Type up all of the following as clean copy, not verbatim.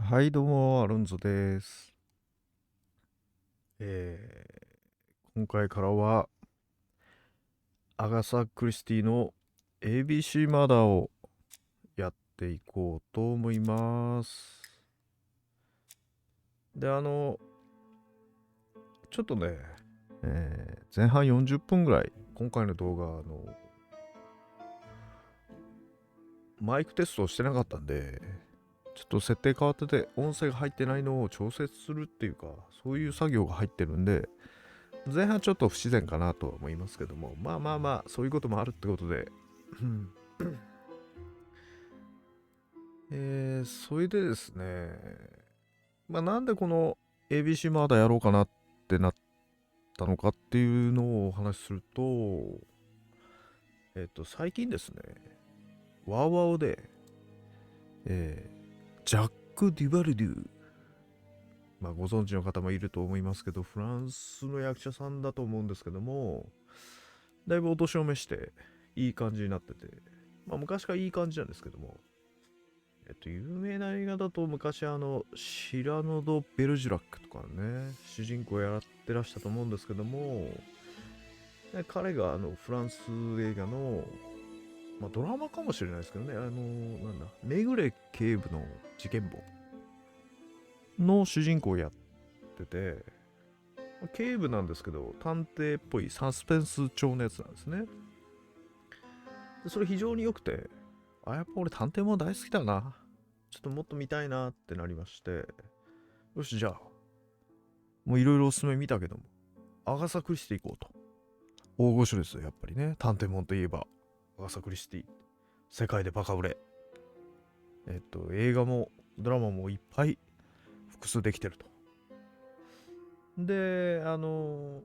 はい、どうも、アルンゾです。え今回からは、アガサ・クリスティの ABC マーダーをやっていこうと思います。で、ちょっとね、前半40分ぐらい、今回の動画、マイクテストをしてなかったんで、ちょっと設定変わってて、音声が入ってないのを調節するっていうか、そういう作業が入ってるんで、前半ちょっと不自然かなとは思いますけども、まあまあまあ、そういうこともあるってことで、それでですね、まあなんでこの ABC マーダーやろうかなってなったのかっていうのをお話しすると、最近ですね、ワーワーで、ジャック・デュバルデュ、まあご存知の方もいると思いますけど、フランスの役者さんだと思うんですけども、だいぶお年を召していい感じになってて、まあ昔からいい感じなんですけども、有名な映画だと昔シラノド・ベルジュラックとかね、主人公やってらしたと思うんですけども、彼がフランス映画の、まあ、ドラマかもしれないですけどね、なんだ、めぐれ警部の事件簿の主人公をやってて、警部なんですけど、探偵っぽいサスペンス調のやつなんですね。でそれ非常に良くて、やっぱ俺探偵も大好きだな。ちょっともっと見たいなってなりまして、よし、じゃあ、もういろいろおすすめ見たけども、アガサ・クリスティ行こうと。大御所ですよ、やっぱりね。探偵もんといえば、アガサ・クリスティ。世界でバカ売れ。映画もドラマもいっぱい複数できてると。で、なん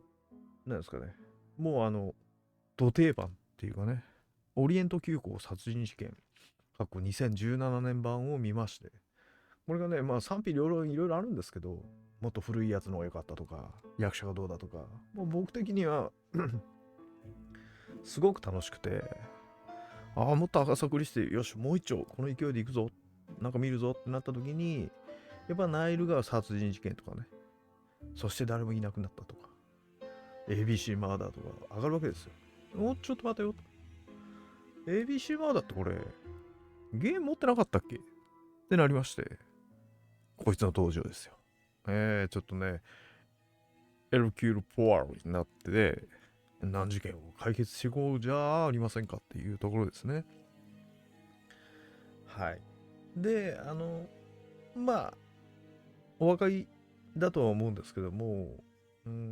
ですかね。もうド定番っていうかね、オリエント急行殺人事件、過去2017年版を見まして、これがね、まあ賛否両論いろいろあるんですけど、もっと古いやつの方が良かったとか、役者がどうだとか、もう僕的にはすごく楽しくて、もっと赤サクリスティ、よし、もう一丁、この勢いでいくぞ、なんか見るぞってなった時に、やっぱナイル川殺人事件とかね、そして誰もいなくなったとか、ABC マーダーとか上がるわけですよ。ちょっと待てよ。ABC マーダーってこれ、ゲーム持ってなかったっけってなりまして、こいつの登場ですよ。ちょっとね、エルキュール・ポワロになってて、難事件を解決していこうじゃありませんかっていうところですね。はい。で、まあ、お分かりだとは思うんですけども、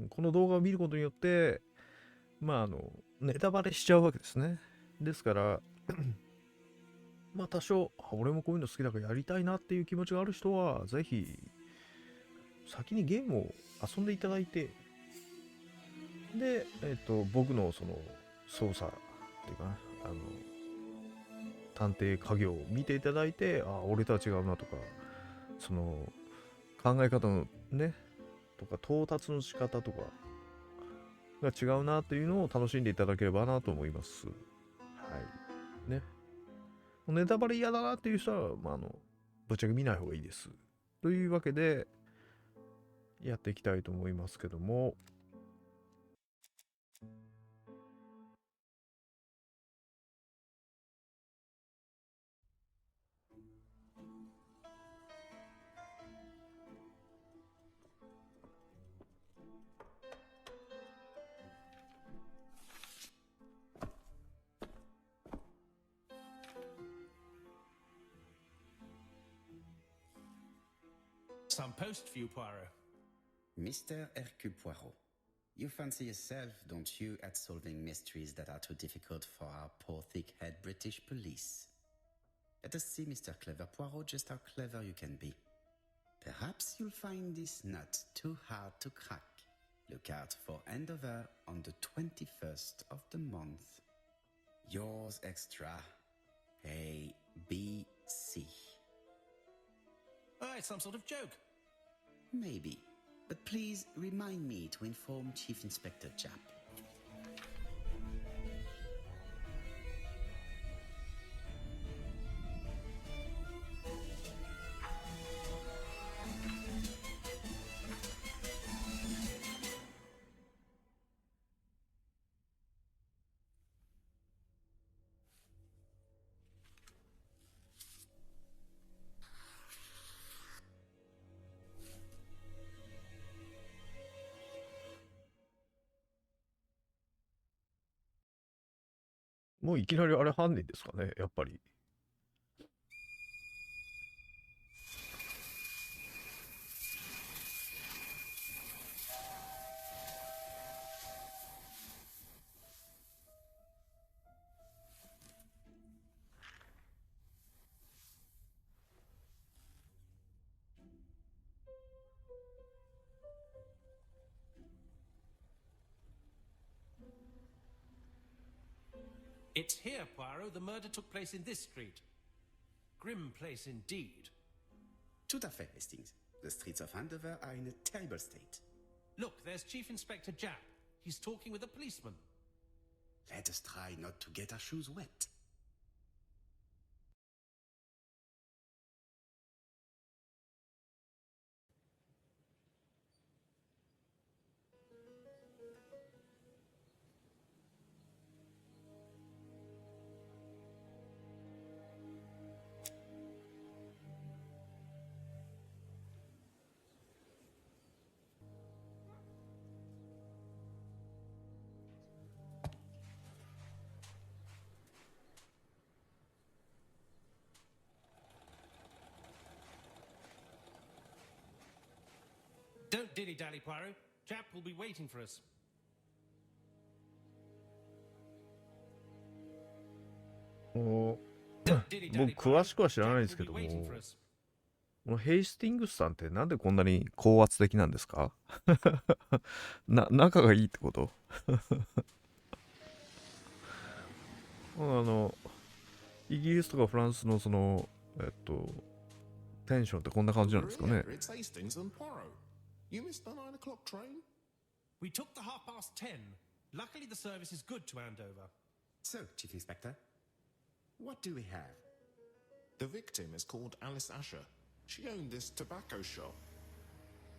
この動画を見ることによって、まあ、ネタバレしちゃうわけですね。ですから、まあ、多少、俺もこういうの好きだからやりたいなっていう気持ちがある人は、ぜひ、先にゲームを遊んでいただいて、で、僕のその、操作っていうかな、あの、探偵家業を見ていただいて、俺とは違うなとか、その、考え方のね、とか、到達の仕方とかが違うなというのを楽しんでいただければなと思います。はい。ね。ネタバレ嫌だなっていう人は、まあ、ぶっちゃけ見ない方がいいです。というわけで、やっていきたいと思いますけども、Some post for you, Poirot. Mr. Hercule Poirot, you fancy yourself, don't you, at solving mysteries that are too difficult for our poor thick-head British police? Let us see, Mr. Clever Poirot, just how clever you can be. Perhaps you'll find this nut too hard to crack. Look out for Endover on the 21st of the month. Yours extra, A, B, C. Oh, it's some sort of joke. Maybe. But please remind me to inform Chief Inspector Japp. もういきなりあれ犯人ですかね、やっぱり。It's here, Poirot. The murder took place in this street. Grim place indeed. Tout à fait, Hastings. The streets of Andover are in a terrible state. Look, there's Chief Inspector Japp. He's talking with a policeman. Let us try not to get our shoes wet. Don't dilly-dally, Poirot. Japp will be waiting for us. お Don't dilly-dally, 僕詳し Poirot. くは知らないで Japp すけ will ど be も、 waiting for us. このヘイスティングスさんってなんでこんなに高圧的なんですか？仲がいいってこと？イギリスとかフランスのその、テンションってこんな感じなんですかね。 Really? It's Hastings and Poirot. You missed the 9 o'clock train? We took the 10:30. Luckily, the service is good to Andover. So, Chief Inspector, what do we have? The victim is called Alice Asher. She owned this tobacco shop.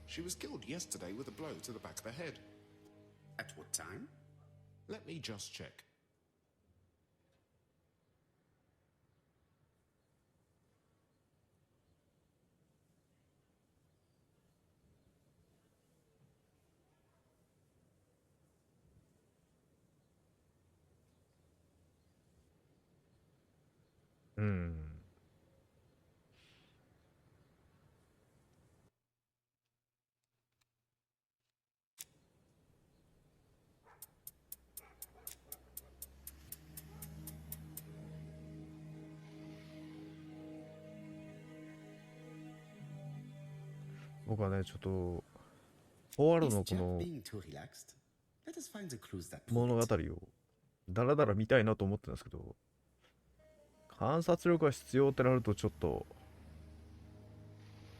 She was killed yesterday with a blow to the back of the head. At what time? Let me just check. Hmm. 僕はね、ちょっと、ポワロ Is のこ Jack の being too relaxed? Let us find the clues that 物 prove 語 it. をだらだら見たいなと思ってるんですけど、観察力が必要ってなるとちょっと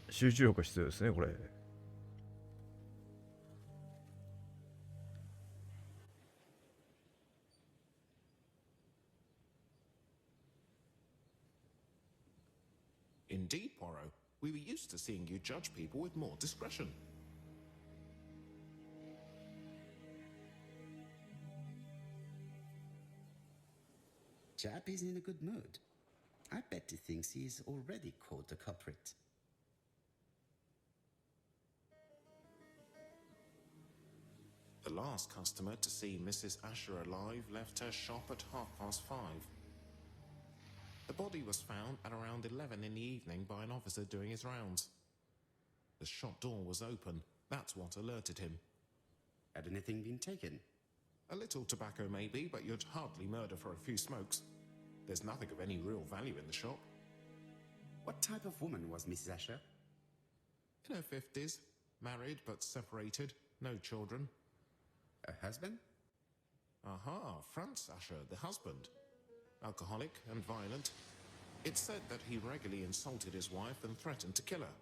集中力が必要ですね、これ。Indeed, Poirot. We were used to seeing you judge people with more discretion. Japp is in a good mood. I bet he thinks he's already caught the culprit. The last customer to see Mrs. Asher alive left her shop at 5:30. The body was found at around 11 in the evening by an officer doing his rounds. The shop door was open. That's what alerted him. Had anything been taken? A little tobacco maybe, but you'd hardly murder for a few smokes. There's nothing of any real value in the shop. What type of woman was Mrs. Asher? In her 50s, married but separated, no children. Her husband? Aha, Franz Asher, the husband. Alcoholic and violent. It's said that he regularly insulted his wife and threatened to kill her.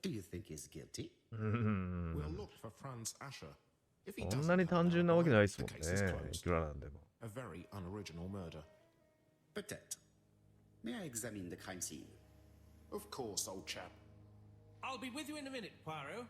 Do you think he's guilty? We'll look for Franz Asher. If he そ doesn't んなに have 単 an 純なわけ alibi, ないです the もん case is ね。い closed. くらなんでも。 A very unoriginal murder. Peut-être. May I examine the crime scene? Of course, old chap. I'll be with you in a minute, Poirot.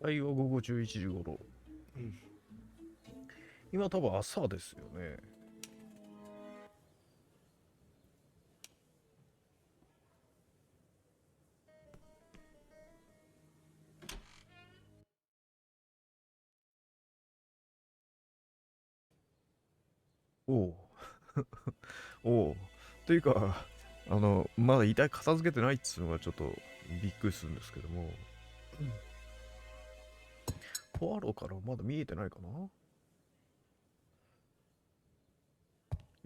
はいは午後11時頃。今多分朝ですよね。おう。おう。というか、まだ遺体片付けてないっつうのがちょっとびっくりするんですけども。ポアロからまだ見えてないかな。い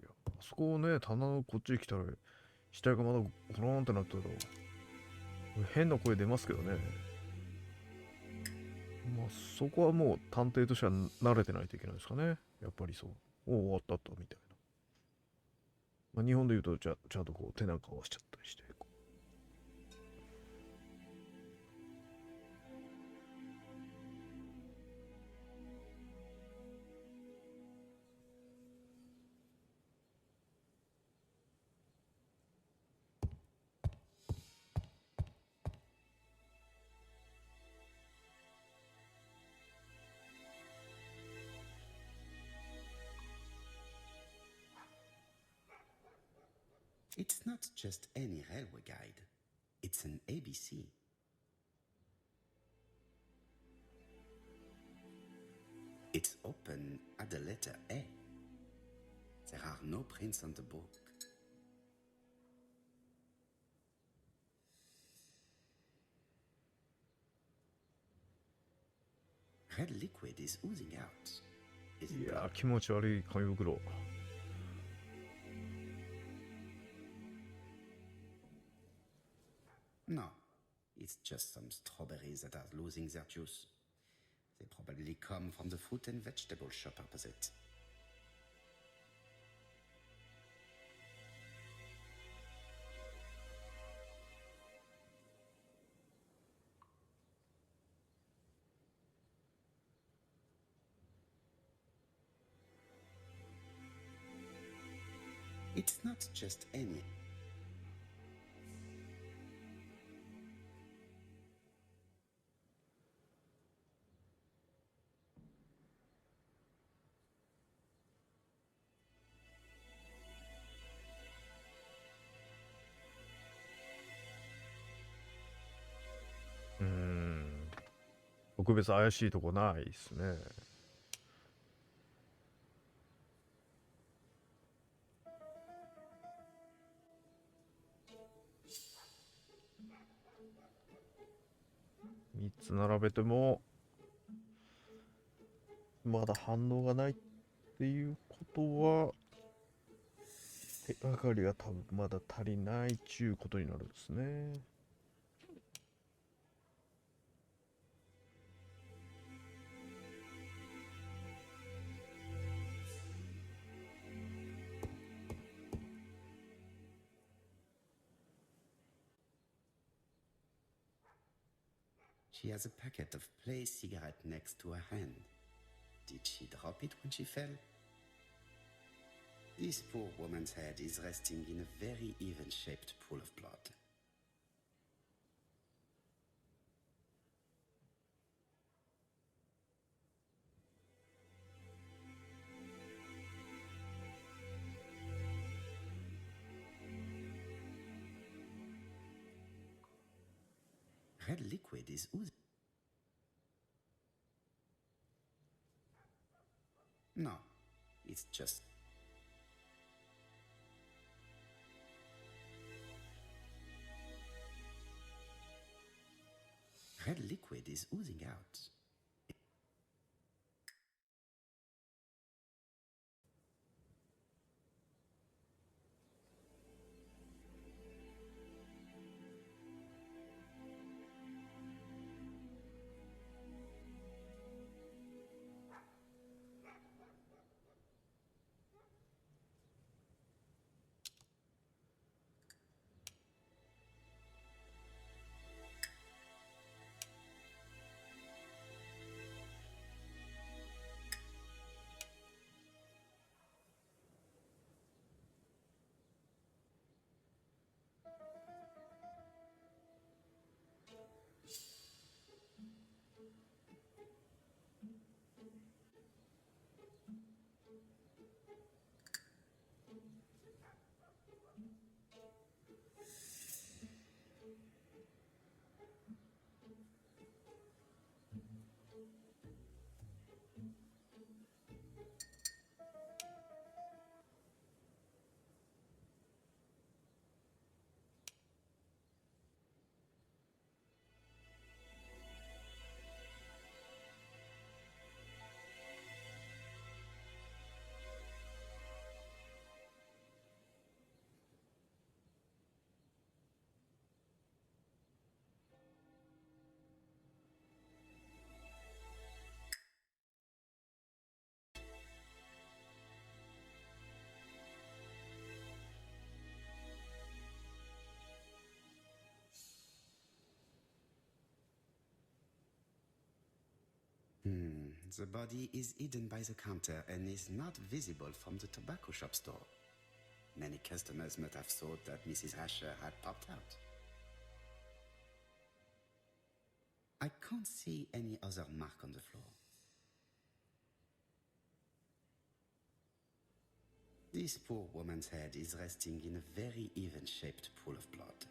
や、あそこをね、棚のこっちに来たら、死体がまだゴローンってなったら、変な声出ますけどね。まあ、そこはもう探偵としては慣れてないといけないですかね。やっぱりそう。おお、終わったったみたいな。まあ、日本で言うとちゃんとこう手なんか合わしちゃったりして。It's not just any railway guide. It's an ABC. It's open at the letter A. There are no prints on the book. Red liquid is oozing out. Is い it やー、 blood? 気持ち悪い紙袋。No, it's just some strawberries that are losing their juice. They probably come from the fruit and vegetable shop opposite. It's not just any.うーん。特別怪しいとこないですね。3つ並べても、まだ反応がないっていうことは、手がかりが多分まだ足りないっちゅうことになるんですね。She has a packet of play cigarette next to her hand. Did she drop it when she fell? This poor woman's head is resting in a very even-shaped pool of blood. Red liquid is oozing. No, it's just. Red liquid is oozing out. The body is hidden by the counter and is not visible from the tobacco shop store. Many customers might have thought that Mrs. Asher had popped out. I can't see any other mark on the floor. This poor woman's head is resting in a very even-shaped pool of blood.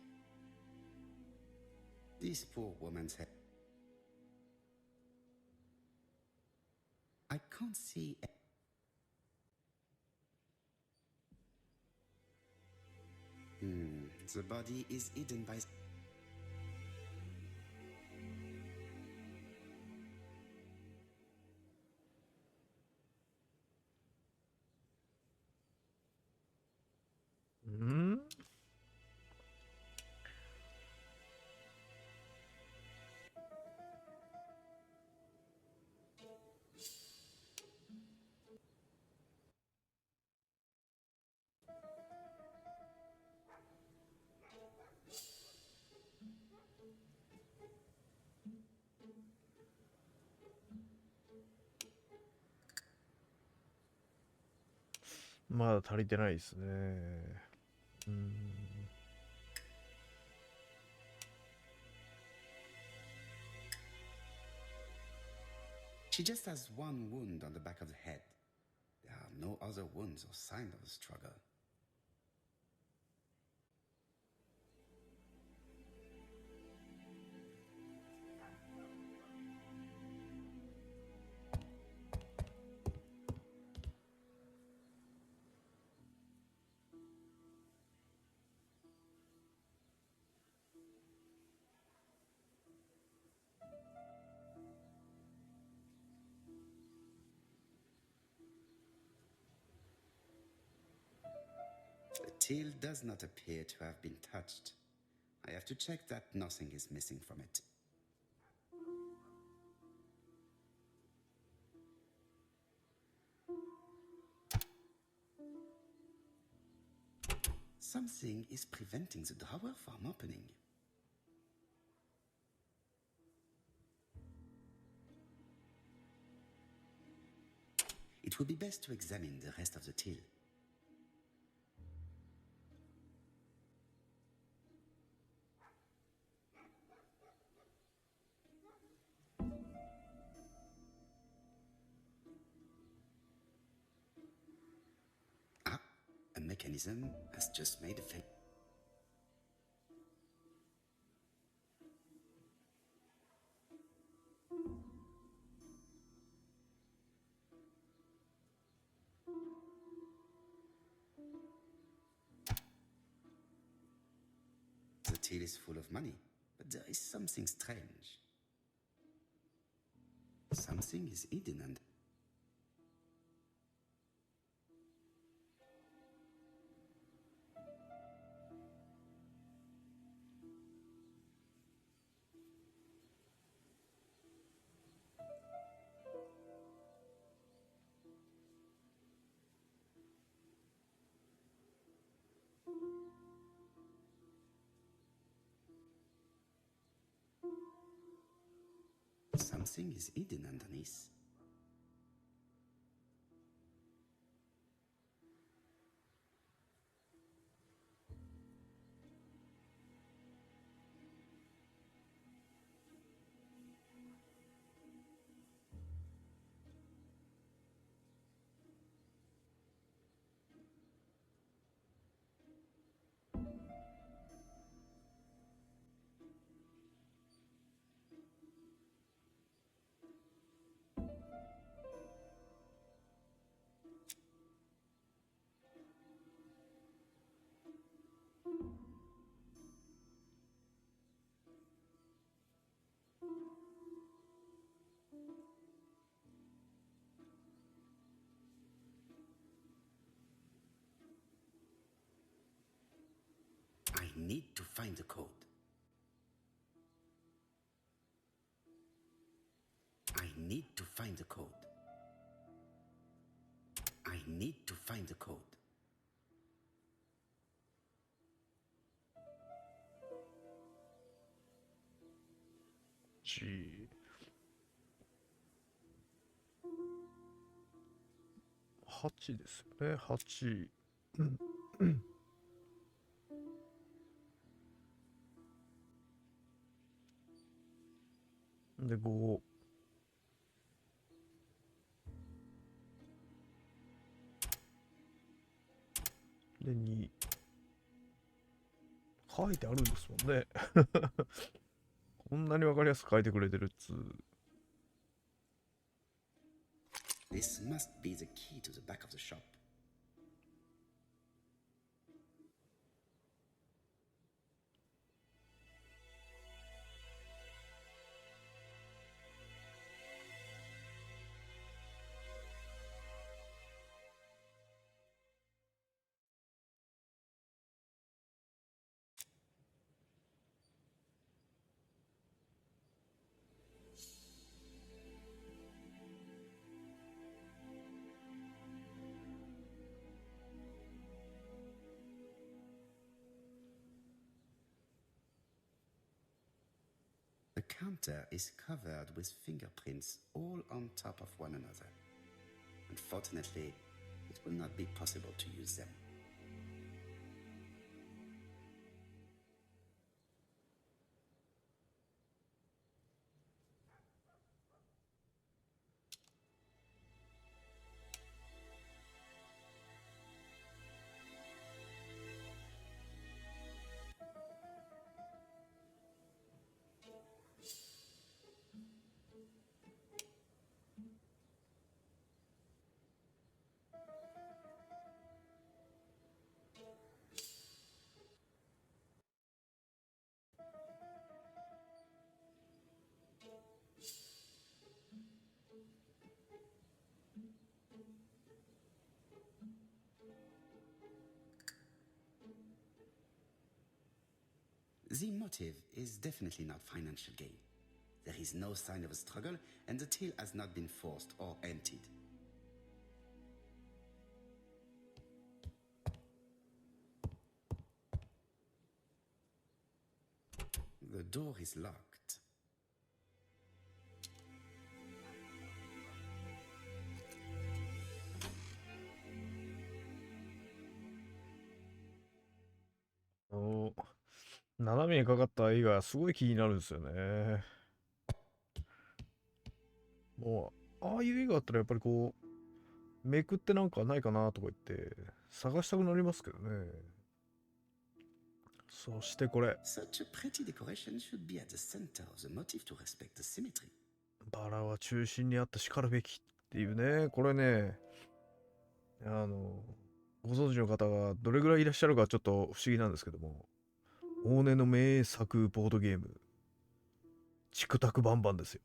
This poor woman's head... I can't see... The body is hidden by...まだ足りてないですね。She just has one wound on the back of the head. There are no other wounds or signs of a struggle. The till does not appear to have been touched. I have to check that nothing is missing from it. Something is preventing the drawer from opening. It would be best to examine the rest of the till. A mechanism has just made a failure. The till is full of money, but there is something strange. Something is hidden under. Something is hidden underneath. I need to find the code. I need to find the code. I need to find the code. Gee. 8ですよね。8。で、5。で、2。書いてあるんですもんね。こんなにわかりやすく書いてくれてるっつう。This must be the key to the back of the shop. The counter is covered with fingerprints all on top of one another. Unfortunately, it will not be possible to use them. The motive is definitely not financial gain. There is no sign of a struggle, and the till has not been forced or emptied. The door is locked.斜めにかかった絵がすごい気になるんですよね。もう、ああいう絵があったらやっぱりこう、めくってなんかないかなとか言って探したくなりますけどね。そしてこれ。Such a pretty decoration should be at the center of the motif to respect the symmetry. バラは中心にあって叱るべきっていうね。これね、ご存知の方がどれぐらいいらっしゃるかちょっと不思議なんですけども、往年の名作ボードゲーム、チクタクバンバンですよ。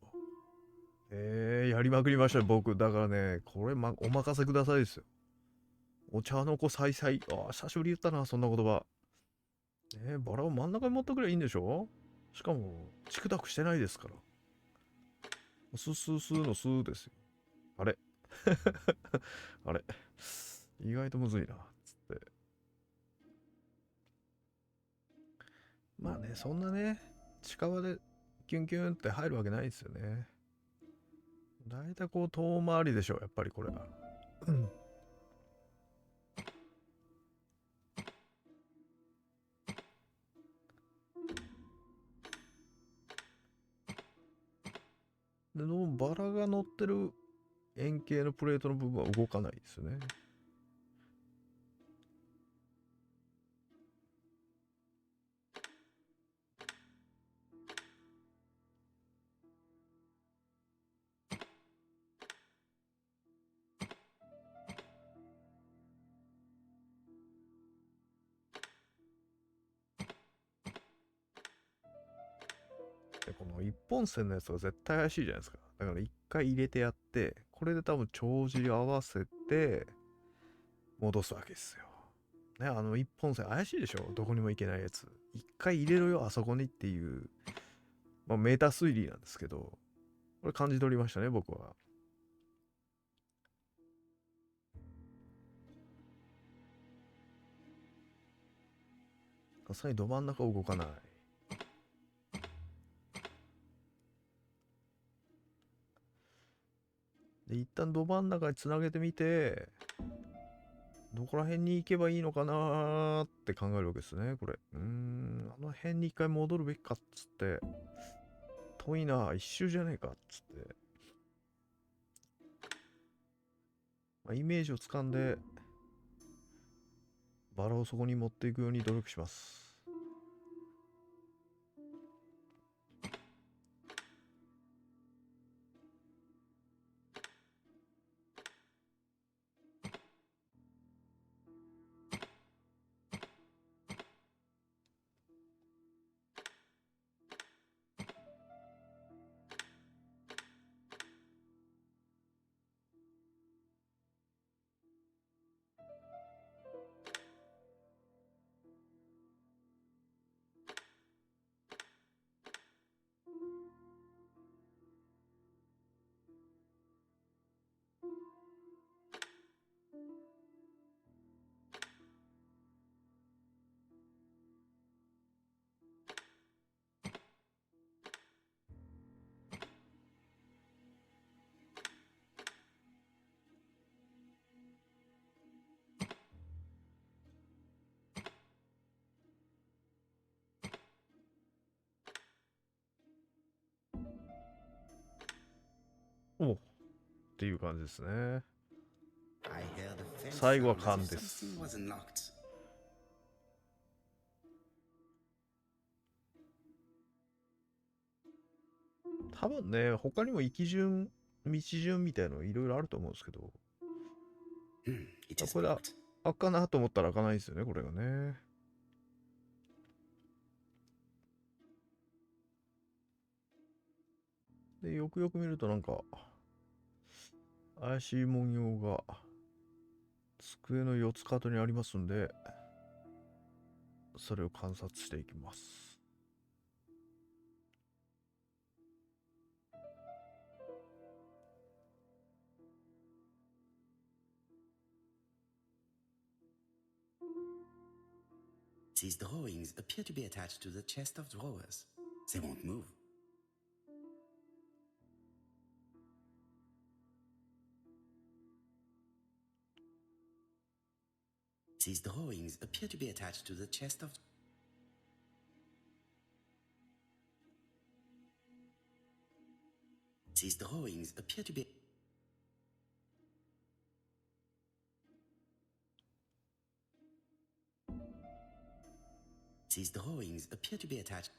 やりまくりましたよ、僕。だからね、これ、お任せくださいですよ。お茶の子さいさい。ああ、久しぶり言ったな、そんな言葉。バラを真ん中に持ってくればいいんでしょ。しかも、チクタクしてないですから。スススのスーですよ。あれあれ意外とむずいな、つって。まあね、そんなね、近場でキュンキュンって入るわけないですよね。だいたいこう遠回りでしょ、やっぱりこれは。で、バラが乗ってる円形のプレートの部分は動かないですよね。で、この一本線のやつが絶対怪しいじゃないですか。だから一回入れてやって、これで多分帳尻合わせて戻すわけですよ。ね、一本線怪しいでしょ、どこにも行けないやつ。一回入れろよ、あそこにっていう、まあ、メータ推理なんですけど、これ感じ取りましたね、僕は。さすがにど真ん中動かない。で一旦ど真ん中につなげてみて、どこら辺に行けばいいのかなーって考えるわけですね、これ。あの辺に一回戻るべきかっつって、遠いな、一周じゃねえかっつって。まあ、イメージをつかんで、バラをそこに持っていくように努力します。おっていう感じですね。I heard a faint 最後は sound as 勘 if です。 something was unlocked. 多分ね、他にも行き順、道順みたいのいろいろあると思うんですけど、It is これだ、 blocked. 開っかなと思ったら開かないんですよね、これがね。で、よくよく見るとなんか、怪しい文様が机の四つ角にありますんで、それを観察していきます。These drawings appear to be attached to the chest of drawers. They won't move. These drawings appear to be attached to the chest of... These drawings appear to be... These drawings appear to be attached...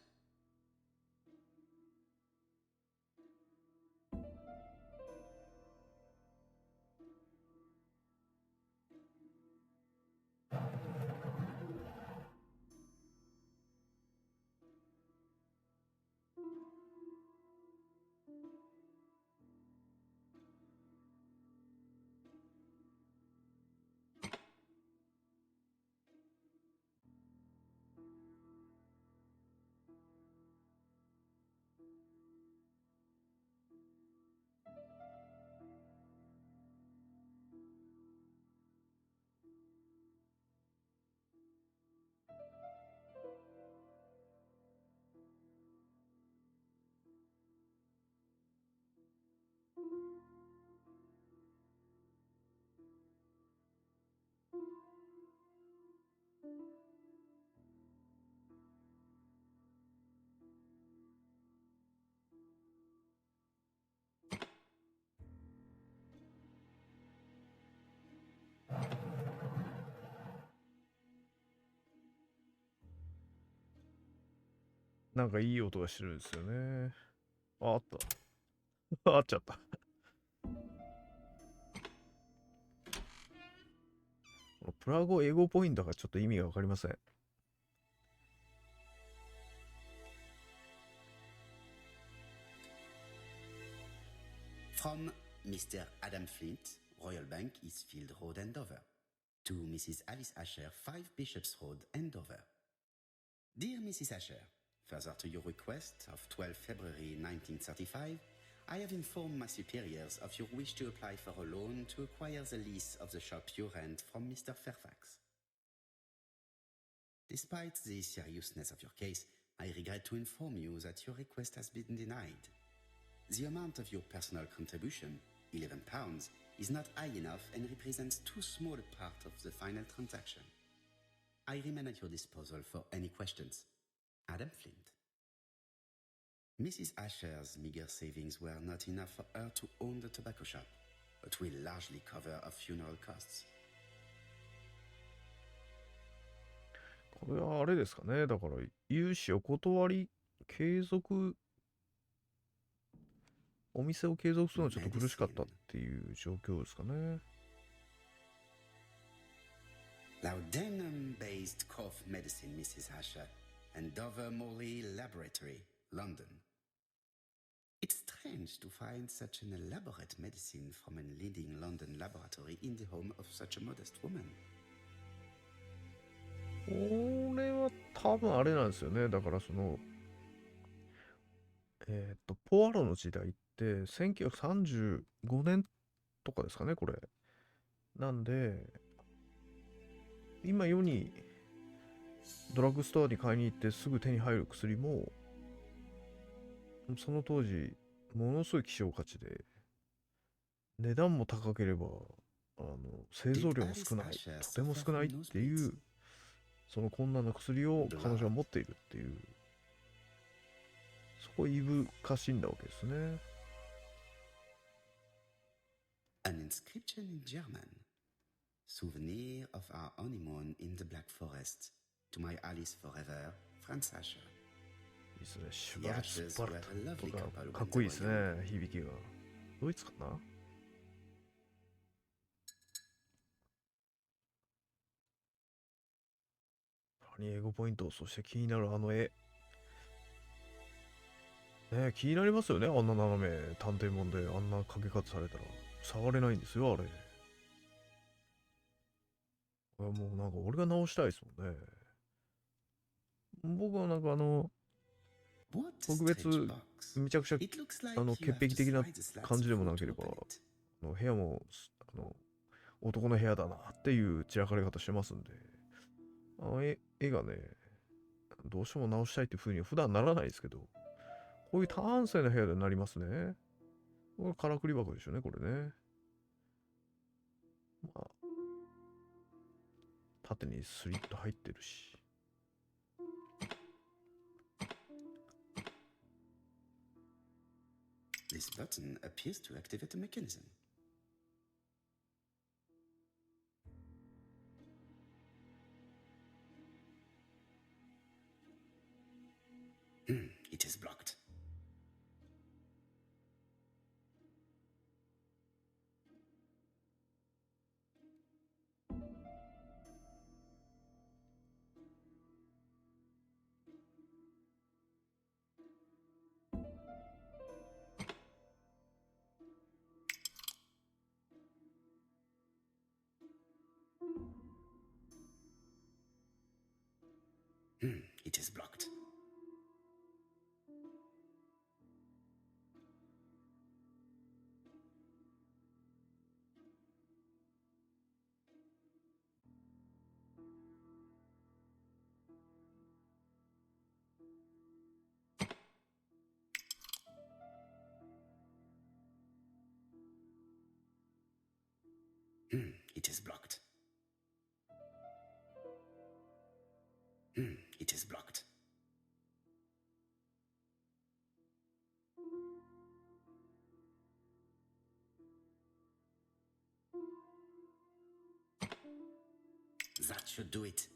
なんかいい音がしてるんですよね。あった。あっちゃった。プラ語英語ポイントがちょっと意味がわかりません。From Mr. Adam Flint, Royal Bank, Eastfield Road, Andover. To Mrs. Alice Asher, 5 Bishops Road, Andover. Dear Mrs. Asher, further to your request of 12 February 1935, I have informed my superiors of your wish to apply for a loan to acquire the lease of the shop you rent from Mr. Fairfax. Despite the seriousness of your case, I regret to inform you that your request has been denied. The amount of your personal contribution £11 is not high enough and represents too small a part of the final transaction. I remain at your disposal for any questions. Adam Flint. Mrs. Asher's meager savings were not enough for her to own the tobacco shop, but will largely cover her funeral costs. これはあれですかね。だから、融資を断り、継続、お店を継続するのはちょっと苦しかったっていう状況ですかね。Laudanum-based cough medicine, Mrs. Asher, and Dover Morley Laboratory, London. It's strange to find such an elaborate medicine from a leading London laboratory in the home of such a modest woman. これは多分あれなんですよね。だからその、ポアロの時代って1935年とかですかね、これ。なんで、今世にドラッグストアに買いに行ってすぐ手に入る薬も、その当時、ものすごい希少価値で、値段も高ければ、製造量も少ない、とても少ないっていう、その困難な薬を彼女は持っているっていう、そこいぶかしんだわけですね。An inscription in German. Souvenir of our honeymoon in the Black Forest. To my Alice forever, Franz Asher. いいですね。シュバルツバルトとかかっこいいですね、響きが。ドイツかな。英語ポイント、そして気になるあの絵。ね、気になりますよね。あんな斜め、探偵もんで、あんなかけ方されたら。触れないんですよ、あれ。もうなんか俺が直したいですもんね。僕はなんか特別、めちゃくちゃ、潔癖的な感じでもなければ、部屋も、男の部屋だなっていう散らかり方してますんで、絵がね、どうしても直したいっていう風には普段ならないですけど、こういう端正な部屋でなりますね。これからくり箱でしょうね、これね。まあ、縦にスリット入ってるし。This button appears to activate a mechanism. It is blocked. It is blocked. It is blocked. It is blocked. That should do it.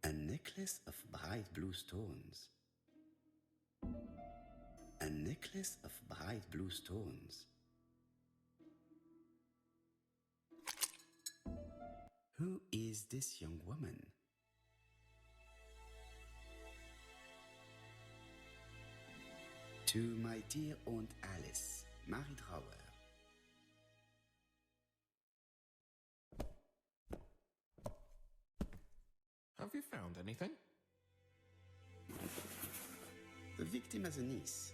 A necklace of bright blue stones. A necklace of bright blue stones. Who is this young woman? To my dear Aunt Alice, Marie Drower. Have you found anything? The victim has a niece.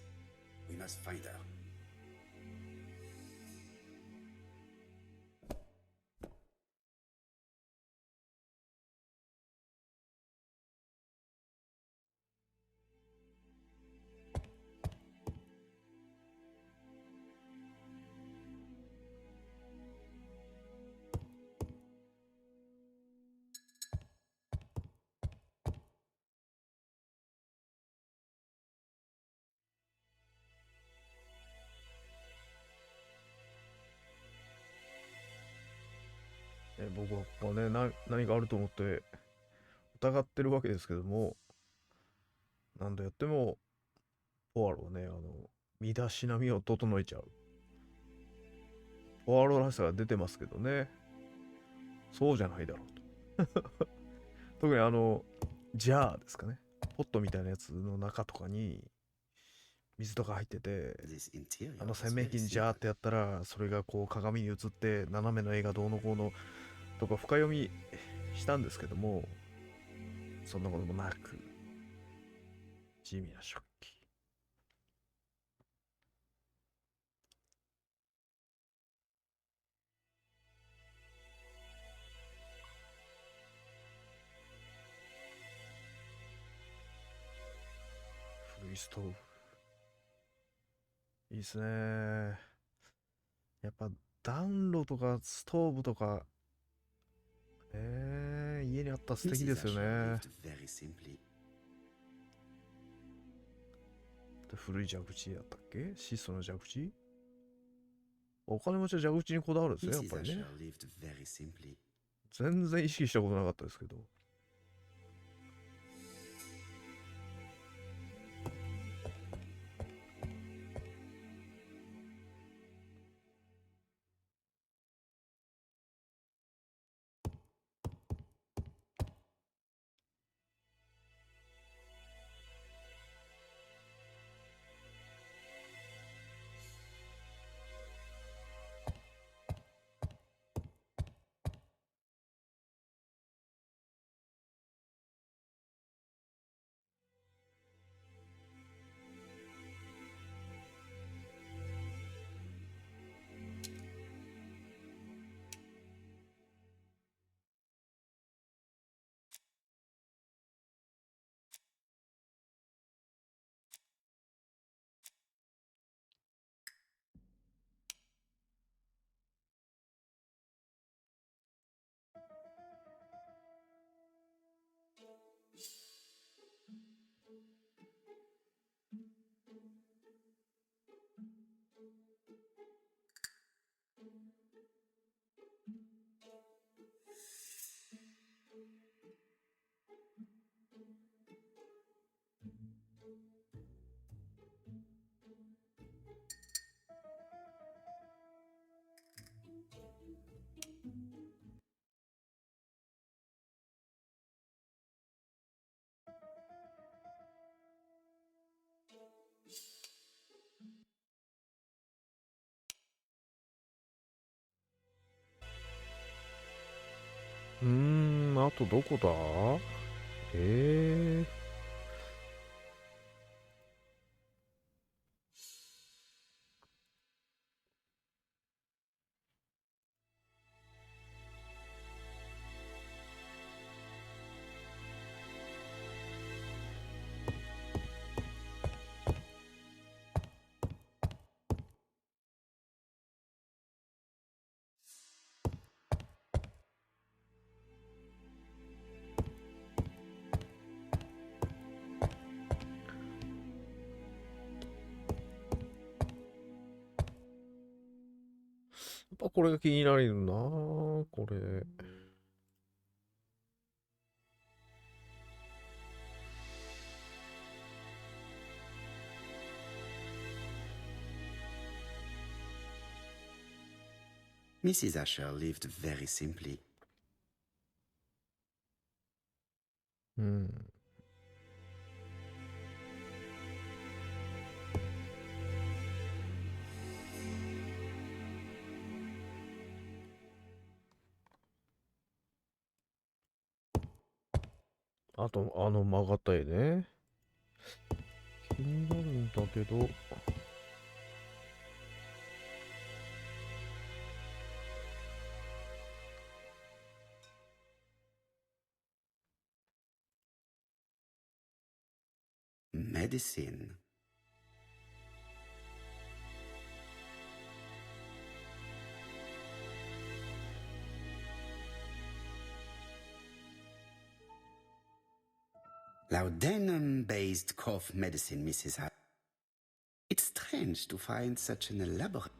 We must find her. 僕はここはね、何かあると思って疑ってるわけですけども、何度やってもポワロはね、身だしなみを整えちゃう。ポワロらしさが出てますけどね、そうじゃないだろうと。特にジャーですかね。ポットみたいなやつの中とかに水とか入ってて、This interior 洗 is 面 very 器にジャーっ simple. てやったら、それがこう鏡に映って斜めの絵がどうのこうのとか深読みしたんですけども、そんなこともなく、地味な食器。古いストーブ。いいっすね。やっぱ暖炉とかストーブとか、家にあったら素敵で Mrs. すよ Asher ね。 lived very simply. で古い蛇口だったっけ、質素な蛇口。お金持ちは蛇口にこだわるんですね、やっ Mrs. ぱりね。 Asher lived very simply. 全然意識したことなかったですけど。あとどこだ。やっぱこれが気になるな、これ。Mrs. Asher lived very simply. うん。あと、曲がった絵ね。気になるんだけど。Medicine. Laudanum-based cough medicine, Mrs. Asher. It's strange to find such an elaborate...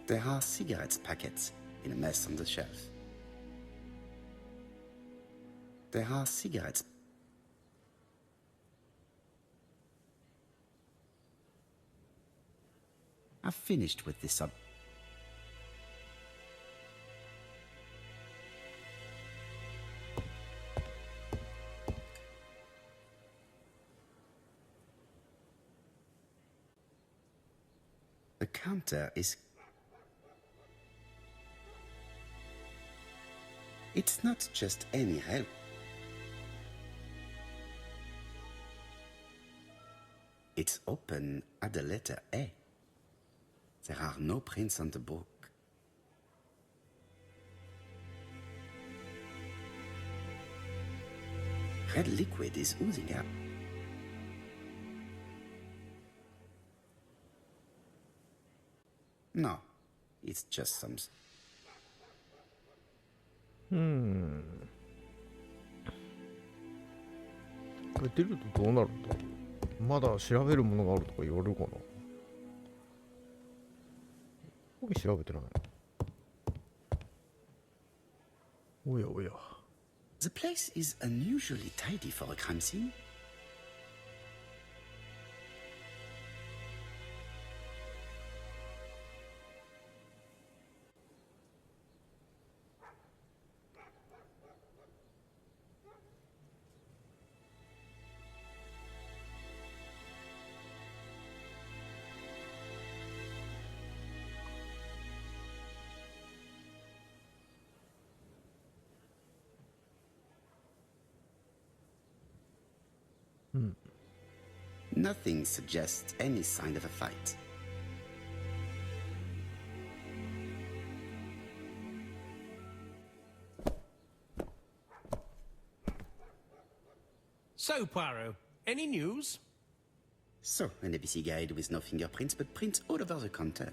There are cigarette packets in a mess on the shelf. There are cigarettes. I've finished with this up. The counter is... It's not just any help. It's open at the letter A. There are no prints on the book. Red liquid is oozing out. No, it's just some... これ出るとどうなるんだ。まだ調べるものがあるとか言われるかな。僕調べてない。おやおや。The place is unusually tidy for a crime scene. Nothing suggests any sign of a fight. So, Poirot, any news? So, an ABC guide with no fingerprints but prints all over the counter.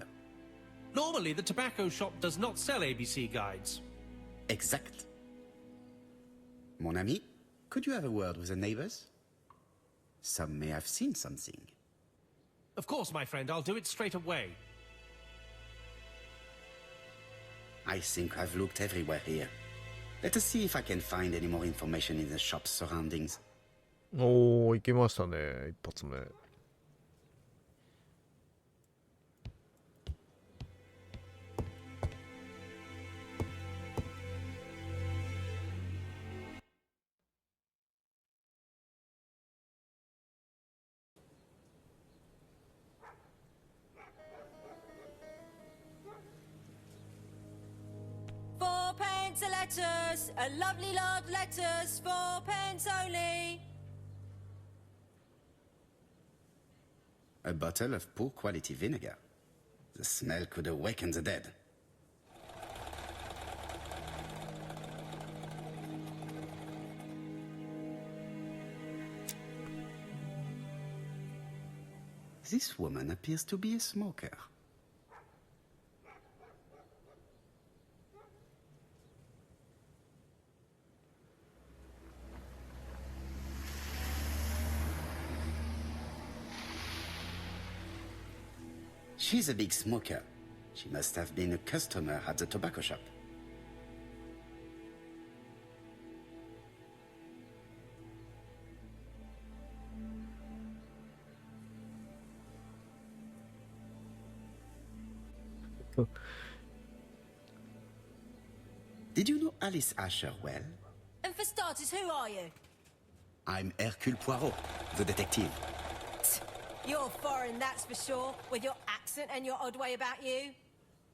Normally, the tobacco shop does not sell ABC guides. Exact. Mon ami, could you have a word with the neighbors? Some may have seen something. Of course, my friend, I'll do it straight away. I think I've looked everywhere here. Let us see if I can find any more information in the shop's surroundings. おー、いけましたね、一発目。Fourpence a lettuce, a lovely large lettuce, 4 pence only. A bottle of poor quality vinegar. The smell could awaken the dead. This woman appears to be a smoker. She's a big smoker. She must have been a customer at the tobacco shop. Did you know Alice Asher well? And for starters, who are you? I'm Hercule Poirot, the detective. You're foreign, that's for sure, with your accent and your odd way about you.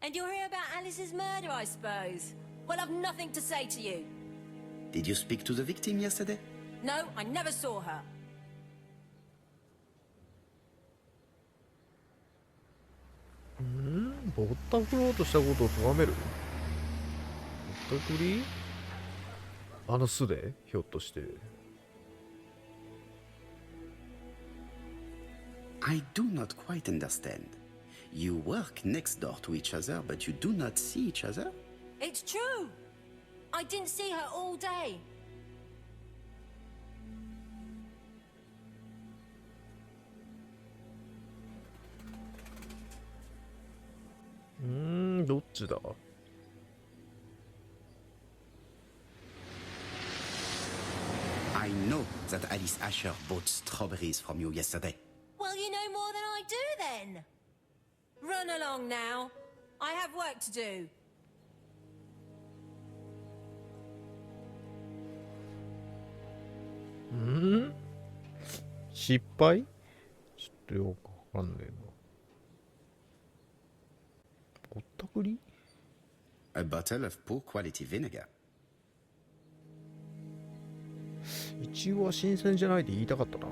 And you're here about Alice's murder, I suppose. Well, I've nothing to say to you. Did you speak to the victim yesterday? No, I never saw her. ぼったくろうとしたことを咎める？ぼったくり？あの巣でひょっとして。I do not quite understand. You work next door to each other, but you do not see each other? It's true. I didn't see her all day. どっちだ？ I know that Alice Asher bought strawberries from you yesterday. Well, you know more than I do then. Run along now. I have work to do. 失敗？ちょっとよくわかんねえな。ぼったくり？ A bottle of poor quality vinegar. いちごは新鮮じゃないって言いたかったな。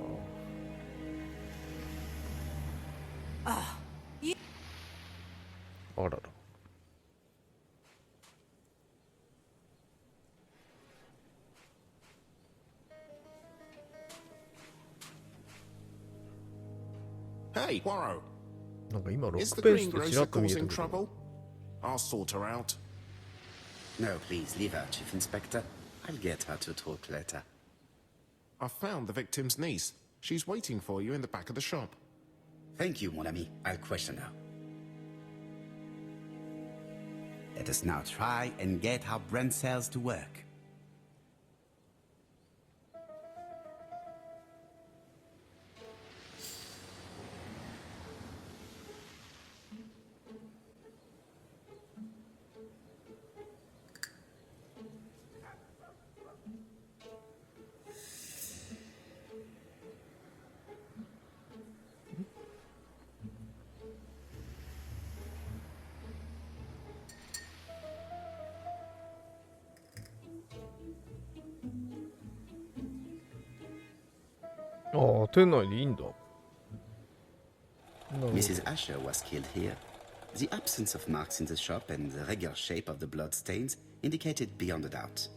あらら。Hey, Poirot. なんか今ロ Is ッ the クペース green トち grocer らっと見えた causing けど。 trouble? I'll sort her out. No, please, leave her, Chief Inspector. I'll get her to talk later. I found the victim's niece. She's waiting for you in the back of the shop. Thank you, mon ami. I'll question her. Let us now try and get our brain cells to work. Ah, 店内でいいんだ。 Mrs. Asher was killed here. The absence of marks in the shop and the regular shape of the blood stains indicated beyond a doubt.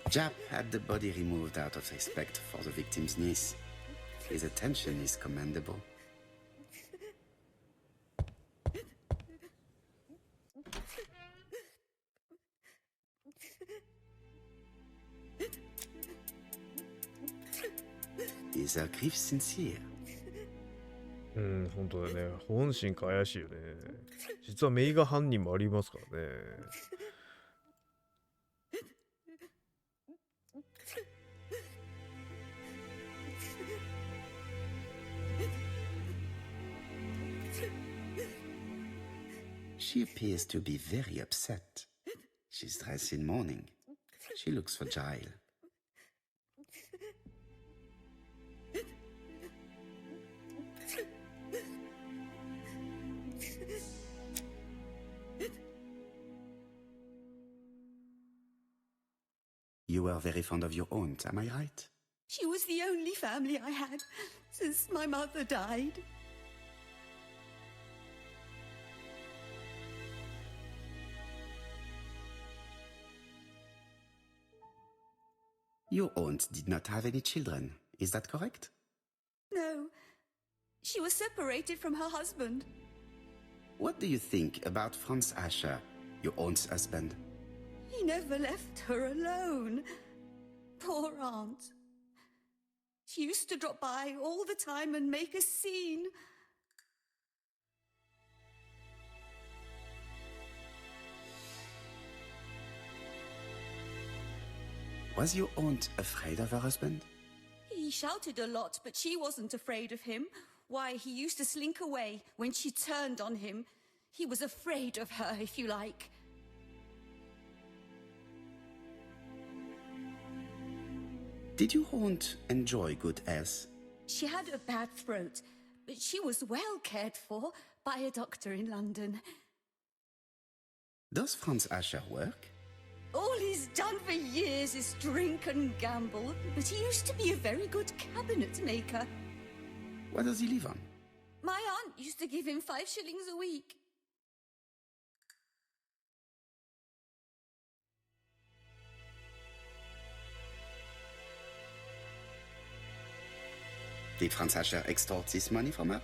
Jap had the body removed out of respect for the victim's niece. His attention is commendable. Is her grief sincere? うん、本当だね。本心か怪しいよね。実はメイが犯人もありますからね。She appears to be very upset. She's dressed in mourning. She looks fragile. You were very fond of your aunt, am I right? She was the only family I had since my mother died. Your aunt did not have any children, is that correct? No, she was separated from her husband. What do you think about Franz Asher, your aunt's husband? He never left her alone. Poor aunt. She used to drop by all the time and make a scene. Was your aunt afraid of her husband? He shouted a lot, but she wasn't afraid of him. Why, he used to slink away when she turned on him. He was afraid of her, if you like. Did your aunt enjoy good health? She had a bad throat, but she was well cared for by a doctor in London. Does Franz Asher work? All he's done for years is drink and gamble, but he used to be a very good cabinet maker. What does he live on? My aunt used to give him 5 shillings a week. Did Franz Asher extort this money from her?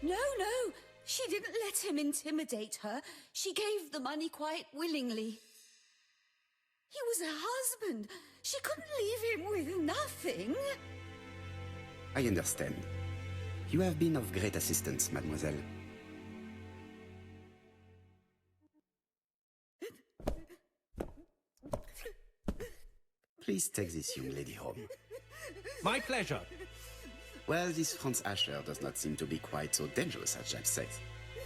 No, no. She didn't let him intimidate her. She gave the money quite willingly. He was her husband. She couldn't leave him with nothing. I understand. You have been of great assistance, mademoiselle. Please take this young lady home. My pleasure. Well, this Franz Asher does not seem to be quite so dangerous as Jack says.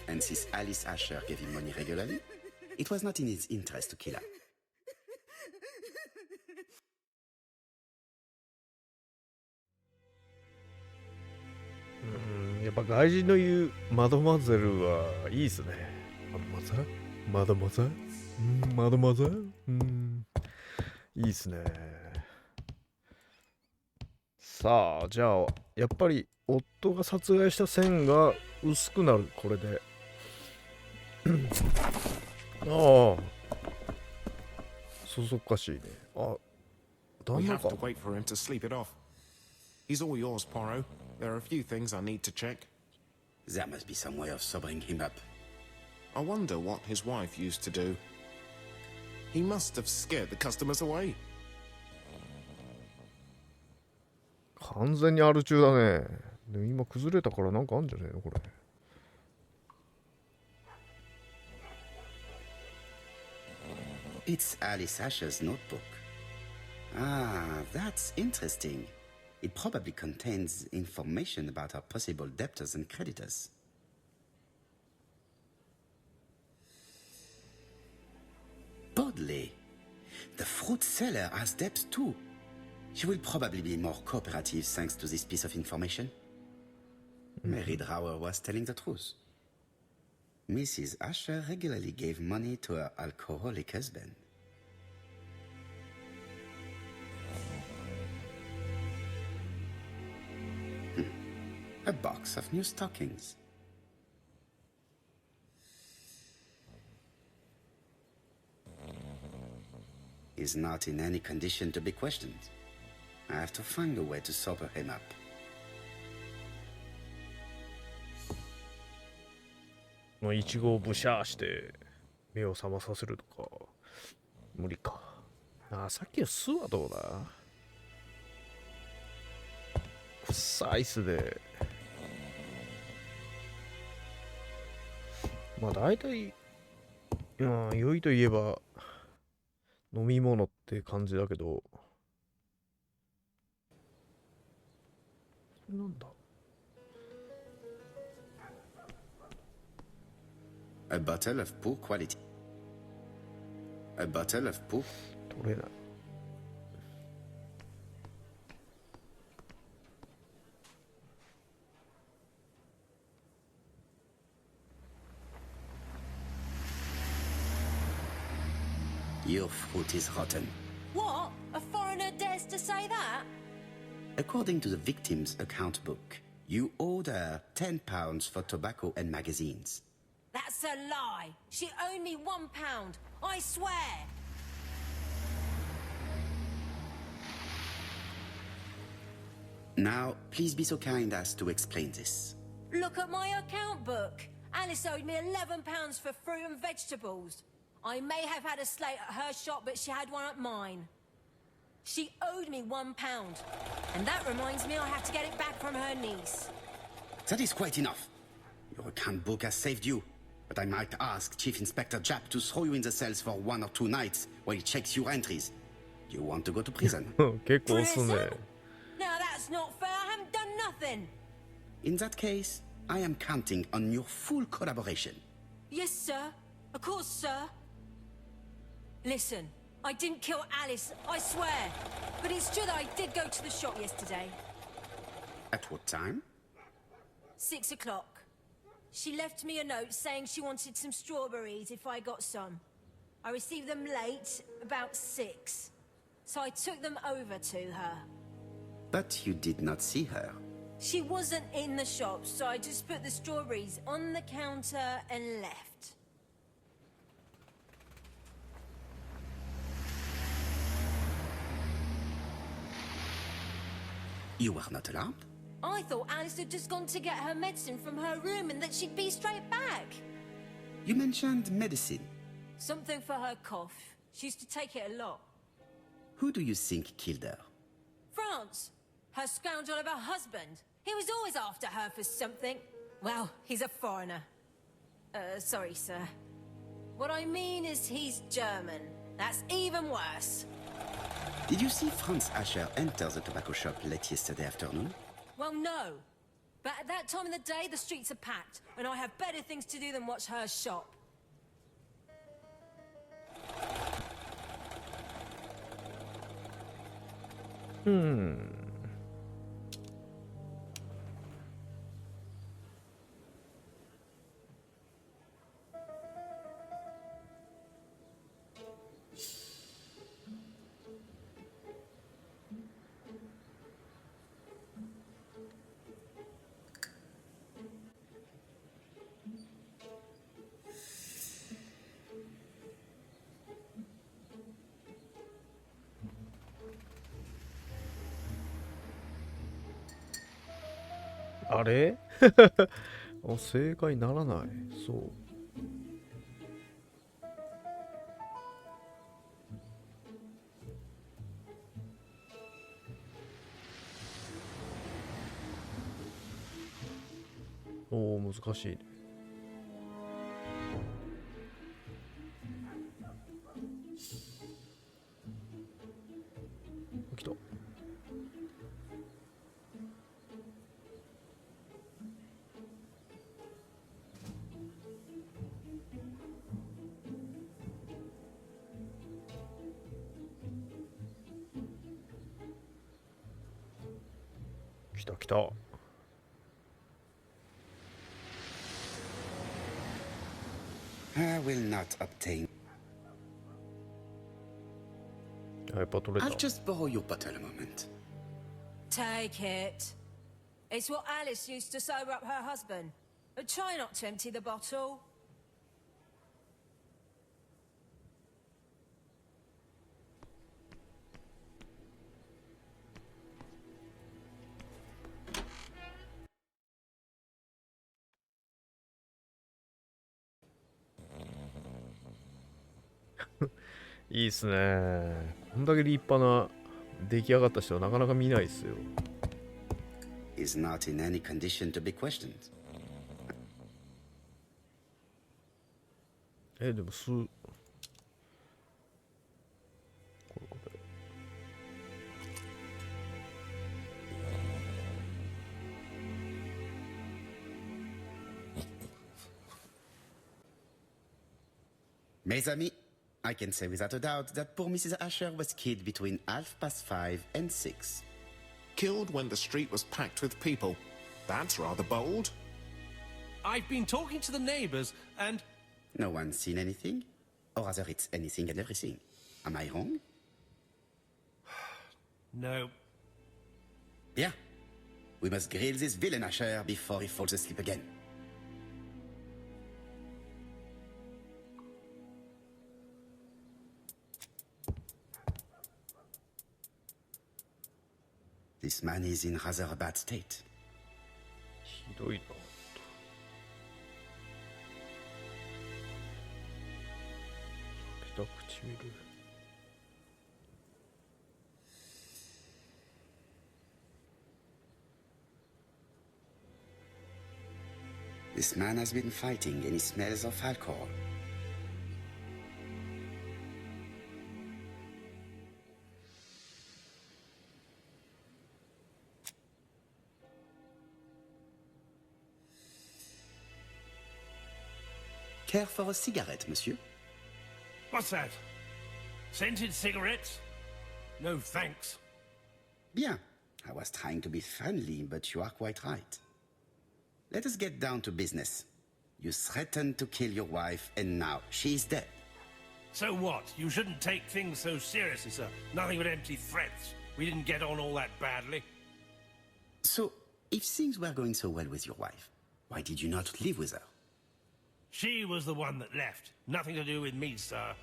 And since Alice Asher gave him money regularly, it was not in his interest to kill her. やっぱ外人の言うマドマゼルはいいっすね。マドマゼルマドマゼルいいっすね。さあ、じゃあ、やっぱり夫が殺害した線が薄くなる、これで。ああ、そそっかしいね。あ、 We 旦那 have か。 to wait for him to sleep it off. He's all yours, Poirot. There are a few things I need to check. There must be some way of sobering him up. I wonder what his wife used to do. He must have scared the customers away. 完全にアル中だね。でも今崩れたからなんかあんじゃねえのこれ。It's Alice Asher's notebook. Ah, that's interesting. It probably contains information about our possible debtors and creditors. Bodley. The fruit seller has debts too. She will probably be more cooperative thanks to this piece of information. Mary Drower was telling the truth. Mrs. Asher regularly gave money to her alcoholic husband. A box of new stockings. He's not in any condition to be questioned. I have to find a way to sober him up. まあイチゴをブシャーして目を覚まさせるとか無理か。あ、さっきの巣はどうだ。臭い巣で。まあ大体、良いといえば飲み物って感じだけど、これなんだ。 A bottle of poor quality. A bottle of poor. 取れない。Your fruit is rotten. What? A foreigner dares to say that? According to the victim's account book, you owed her £10 for tobacco and magazines. That's a lie. She owed me £1. I swear. Now, please be so kind as to explain this. Look at my account book. Alice owed me £11 for fruit and vegetables. I may have had a slate at her shop, but she had one at mine. She owed me £1. And that reminds me I have to get it back from her niece. That is quite enough. Your account book has saved you, but I might ask Chief Inspector Japp to throw you in the cells for 1 or 2 nights while he checks your entries. You want to go to prison? 結構押すね。 Now that's not fair. I haven't done nothing. In that case, I am counting on your full collaboration. Yes, sir. Of course, sir. Listen, I didn't kill Alice, I swear. But it's true that I did go to the shop yesterday. At what time? 6 o'clock. She left me a note saying she wanted some strawberries if I got some. I received them late, about 6. So I took them over to her. But you did not see her. She wasn't in the shop, so I just put the strawberries on the counter and left. You were not alarmed? I thought Alice had just gone to get her medicine from her room and that she'd be straight back. You mentioned medicine. Something for her cough. She used to take it a lot. Who do you think killed her? France, her scoundrel of a husband. He was always after her for something. Well, he's a foreigner. Sorry, sir. What I mean is he's German. That's even worse. Did you see Franz Asher enter the tobacco shop late yesterday afternoon? Well, no. But at that time of the day, the streets are packed, and I have better things to do than watch her shop.あれあ、正解ならない。そう。おお、難しいね。来た。来た来た。I will not obtain. あ、やっぱ取れた。 I'll just borrow your bottle a moment. Take it. It's what Alice used to sober up her husband. But try not to empty the bottle. .いいっすね。こんだけ立派な出来上がった人はなかなか見ないっすよ。Is not in any condition to be questioned. でもこれ。Mes amis, I can say without a doubt that poor Mrs. Asher was killed between 5:30 and 6. Killed when the street was packed with people. That's rather bold. I've been talking to the neighbors, and No one's seen anything? Or rather, it's anything and everything. Am I wrong? no. Yeah. We must grill this villain Asher before he falls asleep again. This man is in rather a bad state. ひどいな。開けた唇。This man has been fighting and he smells of alcohol. Care for a cigarette, monsieur? What's that? Scented cigarettes? No thanks. Bien. I was trying to be friendly, but you are quite right. Let us get down to business. You threatened to kill your wife, and now she is dead. So what? You shouldn't take things so seriously, sir. Nothing but empty threats. We didn't get on all that badly. So, if things were going so well with your wife, why did you not live with her? She was the one that left. Nothing to do with me, sir.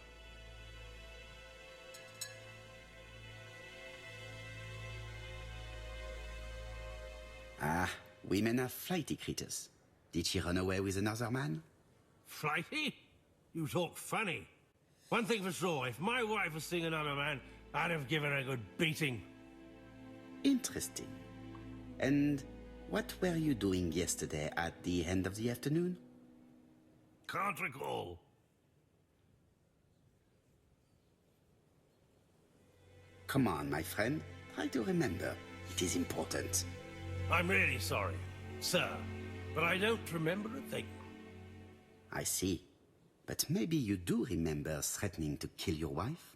Ah, women are flighty creatures. Did she run away with another man? Flighty? You talk funny. One thing for sure, if my wife was seeing another man, I'd have given her a good beating. Interesting. And what were you doing yesterday at the end of the afternoon? Can't recall. Come on, my friend. Try to remember. It is important. I'm really sorry, sir, but I don't remember a thing. I see. But maybe you do remember threatening to kill your wife?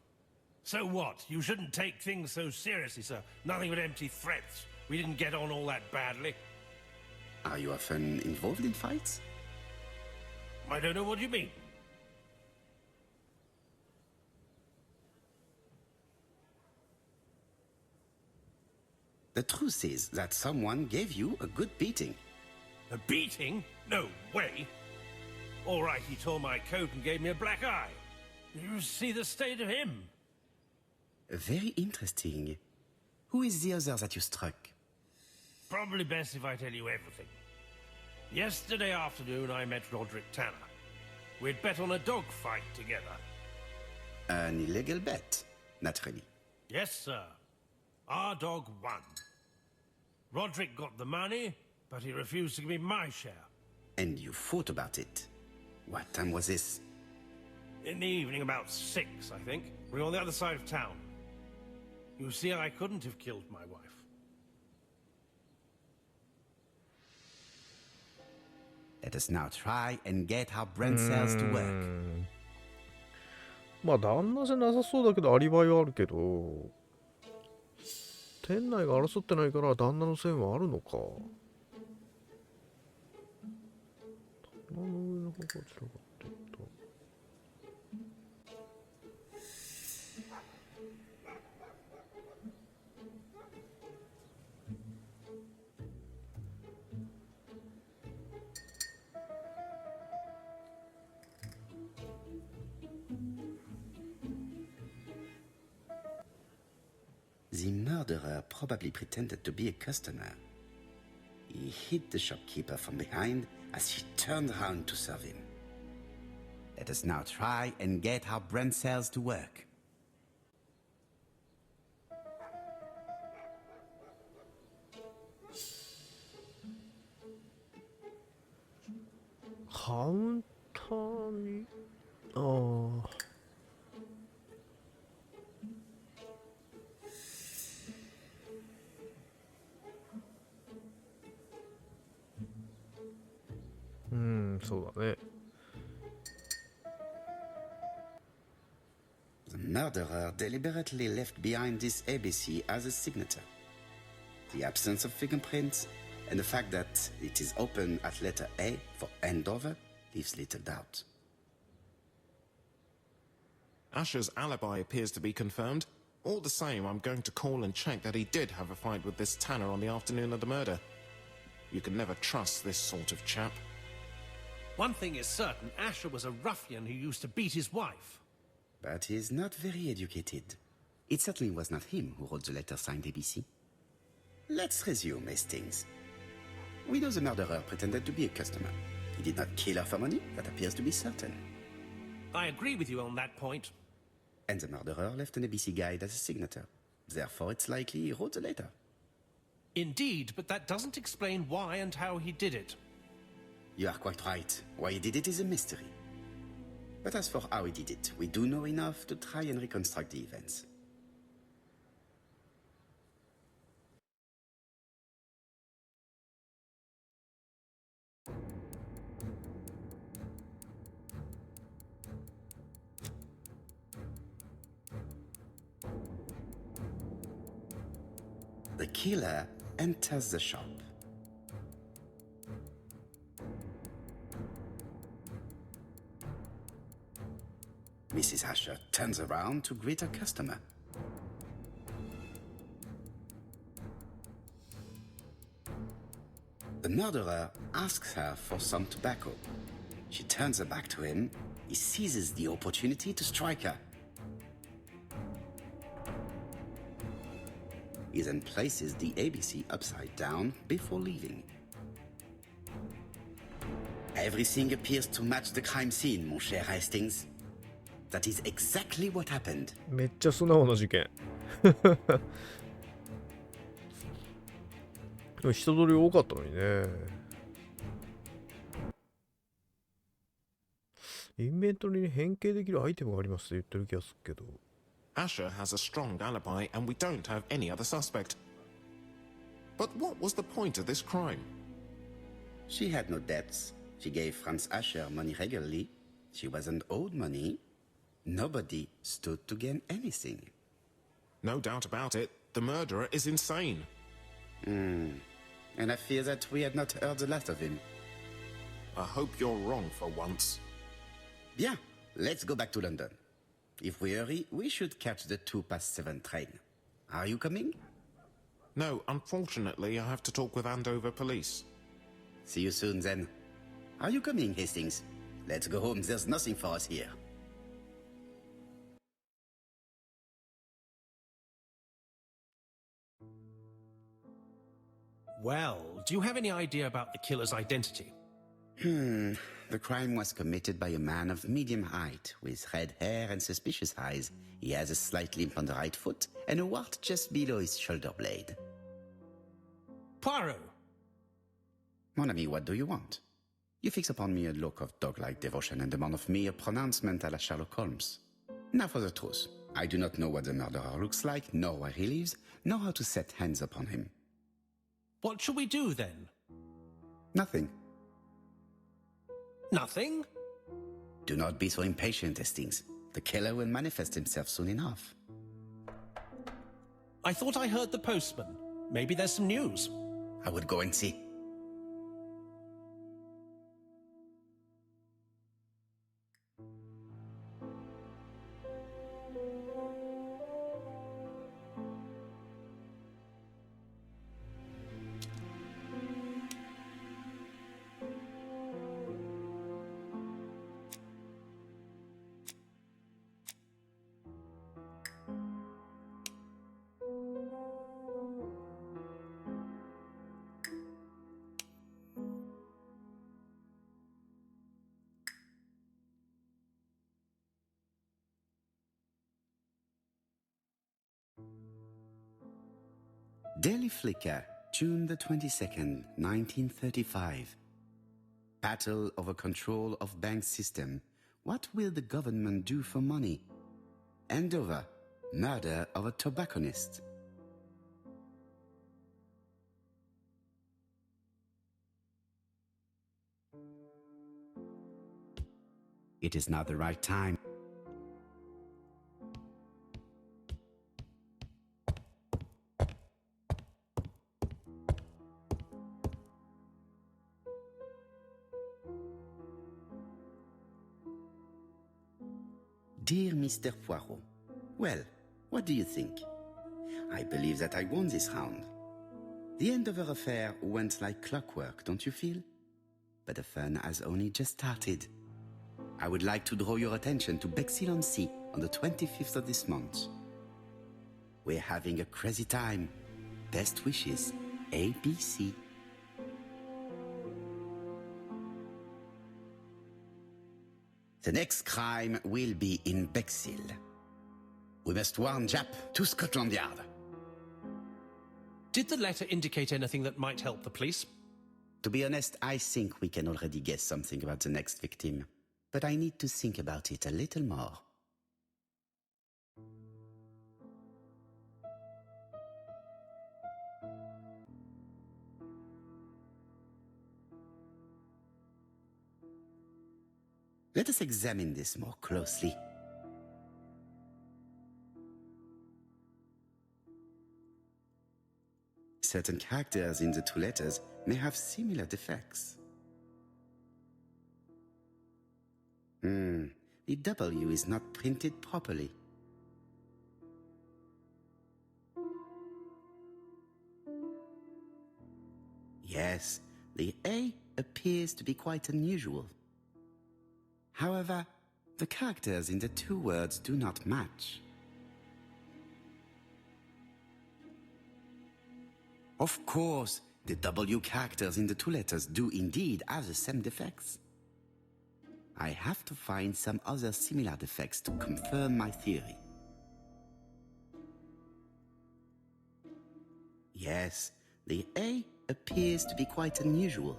So what? You shouldn't take things so seriously, sir. Nothing but empty threats. We didn't get on all that badly. Are you often involved in fights? I don't know what you mean. The truth is that someone gave you a good beating. A beating? No way. All right, he tore my coat and gave me a black eye. You see the state of him? Very interesting. Who is the other that you struck? Probably best if I tell you everything. Yesterday afternoon, I met Roderick Tanner. We'd bet on a dog fight together. An illegal bet, naturally. Yes, sir. Our dog won. Roderick got the money, but he refused to give me my share. And you fought about it. What time was this? In the evening, about 6, I think. We were on the other side of town. You see, I couldn't have killed my wife. Let us now try and get our brain cells to work. まあ旦那じゃなさそうだけどアリバイはあるけど、店内が争ってないから旦那の線はあるのか。棚の上の方が散らかっていった。The murderer probably pretended to be a customer. He hit the shopkeeper from behind as she turned around to serve him. Let us now try and get our brain cells to work. カウンターに、ああ。そうだね。The murderer deliberately left behind this ABC as a signature. The absence of fingerprints and the fact that it is open at letter A for Andover leaves little doubt. Asher's alibi appears to be confirmed. All the same, I'm going to call and check that he did have a fight with this Tanner on the afternoon of the murder. You can never trust this sort of chap. One thing is certain, Asher was a ruffian who used to beat his wife. But he is not very educated. It certainly was not him who wrote the letter signed ABC. Let's resume, Hastings. We know the murderer pretended to be a customer. He did not kill her for money, that appears to be certain. I agree with you on that point. And the murderer left an ABC guide as a signature. Therefore, it's likely he wrote the letter. Indeed, but that doesn't explain why and how he did it. You are quite right. Why he did it is a mystery. But as for how he did it, we do know enough to try and reconstruct the events. The killer enters the shop. Mrs. Asher turns around to greet her customer. The murderer asks her for some tobacco. She turns her back to him. He seizes the opportunity to strike her. He then places the ABC upside down before leaving. Everything appears to match the crime scene, mon cher Hastings. That is exactly what happened. めっちゃ素直な事件。でも人通り多かったのにね。インベントリに変形できるアイテムがありますって言ってる気がするけど。Asher has a strong alibi, and we don't have any other suspect. But what was the point of this crime? She had no debts. She gave Franz Asher money regularly. She wasn't owed money. Nobody stood to gain anything. No doubt about it, the murderer is insane. And I fear that we had not heard the last of him. I hope you're wrong for once. Bien, let's go back to London. If we hurry, we should catch the 7:02 train. Are you coming? No, unfortunately, I have to talk with Andover police. See you soon, then. Are you coming, Hastings? Let's go home. There's nothing for us here. Well, do you have any idea about the killer's identity? The crime was committed by a man of medium height, with red hair and suspicious eyes. He has a slight limp on the right foot, and a wart just below his shoulder blade. Poirot! Mon ami, what do you want? You fix upon me a look of dog-like devotion and demand of me a pronouncement à la Sherlock Holmes. Now for the truth. I do not know what the murderer looks like, nor where he lives, nor how to set hands upon him. What shall we do, then? Nothing. Nothing? Do not be so impatient, Hastings. The killer will manifest himself soon enough. I thought I heard the postman. Maybe there's some news. I would go and see. Daily Flicker, June the 22nd, 1935. Battle over control of bank system. What will the government do for money? Andover, murder of a tobacconist. It is not the right time. Dear Mr. Poirot, well, what do you think? I believe that I won this round. The Andover affair went like clockwork, don't you feel? But the fun has only just started. I would like to draw your attention to Bexhill-on-Sea on the 25th of this month. We're having a crazy time. Best wishes, ABC. The next crime will be in Bexhill. We must warn Jap to Scotland Yard. Did the letter indicate anything that might help the police? To be honest, I think we can already guess something about the next victim. But I need to think about it a little more. Let us examine this more closely. Certain characters in the two letters may have similar defects. The W is not printed properly. Yes, the A appears to be quite unusual. However, the characters in the two words do not match. Of course, the W characters in the two letters do indeed have the same defects. I have to find some other similar defects to confirm my theory. Yes, the A appears to be quite unusual.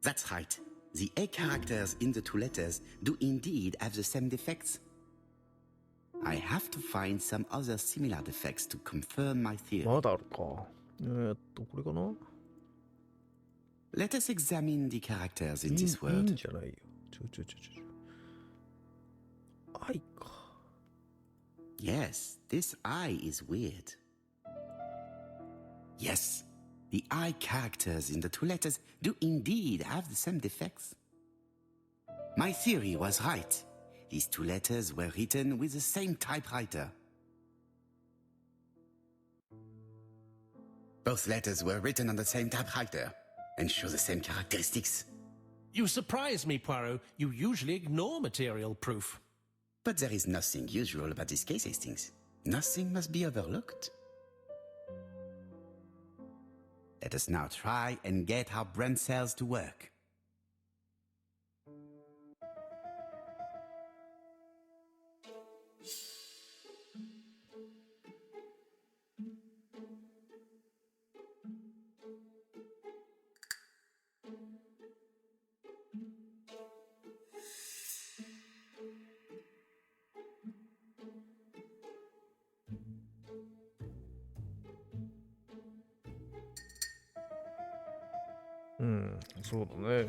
That's right. The A characters in the two letters do indeed have the same defects. I have to find some other similar defects to confirm my theory. まだあるか。これかな。 Let us examine the characters in い this いん word. じゃないよ。愛か。 Yes, this I is weird. Yes, the I characters in the two letters do indeed have the same defects. My theory was right. These two letters were written with the same typewriter. Both letters were written on the same typewriter and show the same characteristics. You surprise me, Poirot. You usually ignore material proof. But there is nothing usual about this case, Hastings. Nothing must be overlooked. Let us now try and get our brain cells to work.そうだね。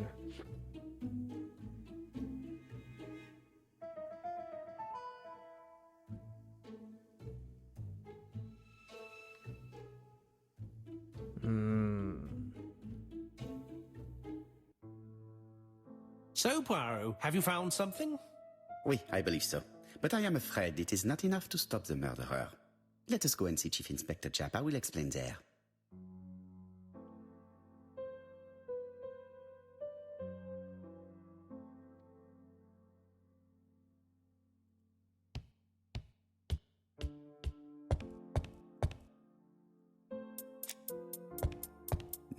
So, Poirot, have you found something? Oui, I believe so. But I am afraid it is not enough to stop the murderer. Let us go and see Chief Inspector Japp. I will explain there.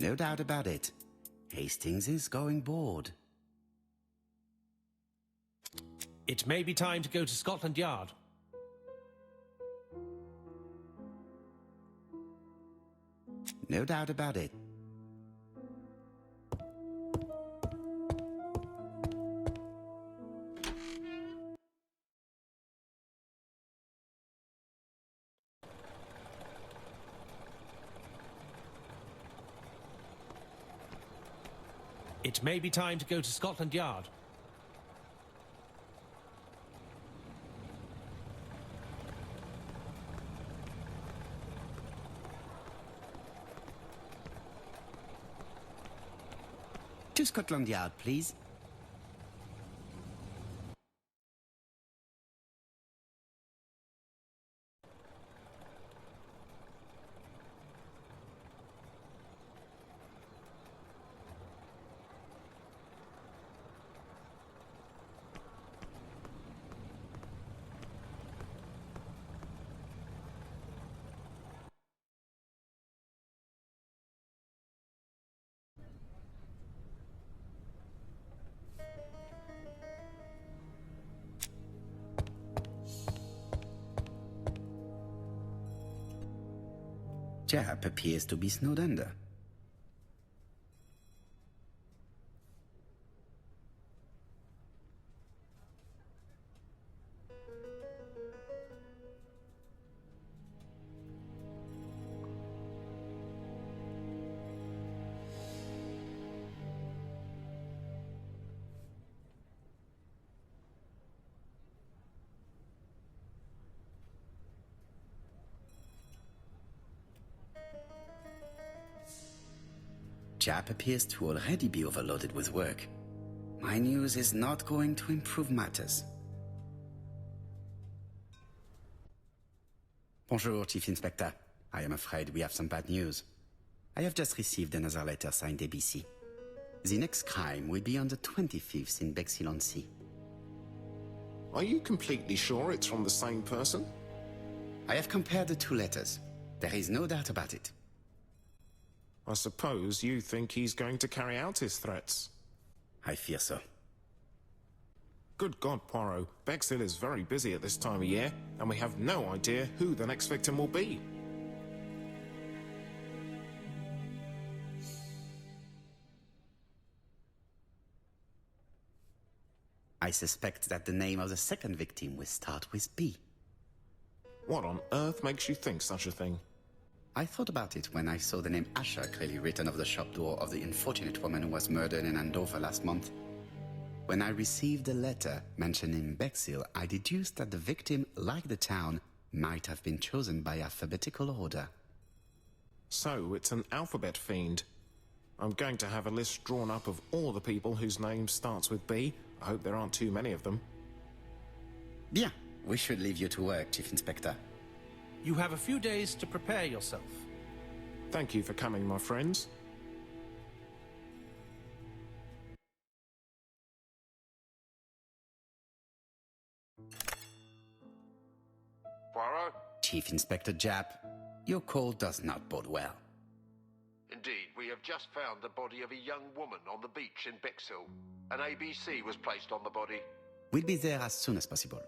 No doubt about it. Hastings is going bored. It may be time to go to Scotland Yard. No doubt about it. It may be time to go to Scotland Yard. To Scotland Yard, please. Japp appears to be snowed under. Japp appears to already be overloaded with work. My news is not going to improve matters. Bonjour, Chief Inspector. I am afraid we have some bad news. I have just received another letter signed ABC. The next crime will be on the 25th in Bexhill-on-Sea. Are you completely sure it's from the same person? I have compared the two letters. There is no doubt about it. I suppose you think he's going to carry out his threats. I fear so. Good God, Poirot. Bexhill is very busy at this time of year, and we have no idea who the next victim will be. I suspect that the name of the second victim will start with B. What on earth makes you think such a thing? I thought about it when I saw the name Asher clearly written over the shop door of the unfortunate woman who was murdered in Andover last month. When I received a letter mentioning Bexhill, I deduced that the victim, like the town, might have been chosen by alphabetical order. So it's an alphabet fiend. I'm going to have a list drawn up of all the people whose name starts with B. I hope there aren't too many of them. Bien, we should leave you to work, Chief Inspector. You have a few days to prepare yourself. Thank you for coming, my friends. Poirot? Chief Inspector Japp, your call does not bode well. Indeed, we have just found the body of a young woman on the beach in Bexhill. An ABC was placed on the body. We'll be there as soon as possible.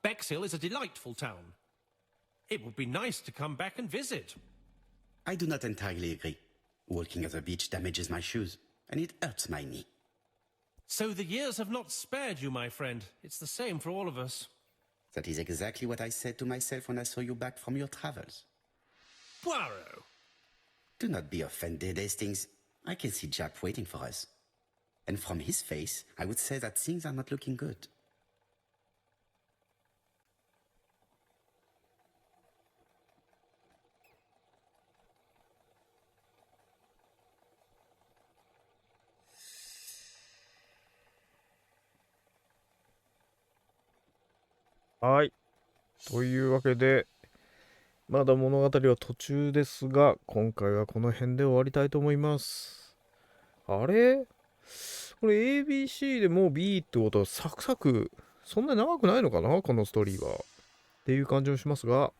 Bexhill is a delightful town. It would be nice to come back and visit. I do not entirely agree. Walking on the beach damages my shoes, and it hurts my knee. So the years have not spared you, my friend. It's the same for all of us. That is exactly what I said to myself when I saw you back from your travels. Poirot! Do not be offended, Hastings. I can see Japp waiting for us. And from his face, I would say that things are not looking good.はい。というわけで、まだ物語は途中ですが、今回はこの辺で終わりたいと思います。あれこれ ABC でもう B ってことはサクサク、そんなに長くないのかなこのストーリーは。っていう感じもしますが、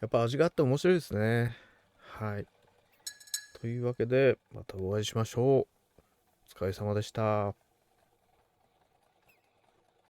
やっぱ味があって面白いですね。はい。というわけで、またお会いしましょう。お疲れ様でした。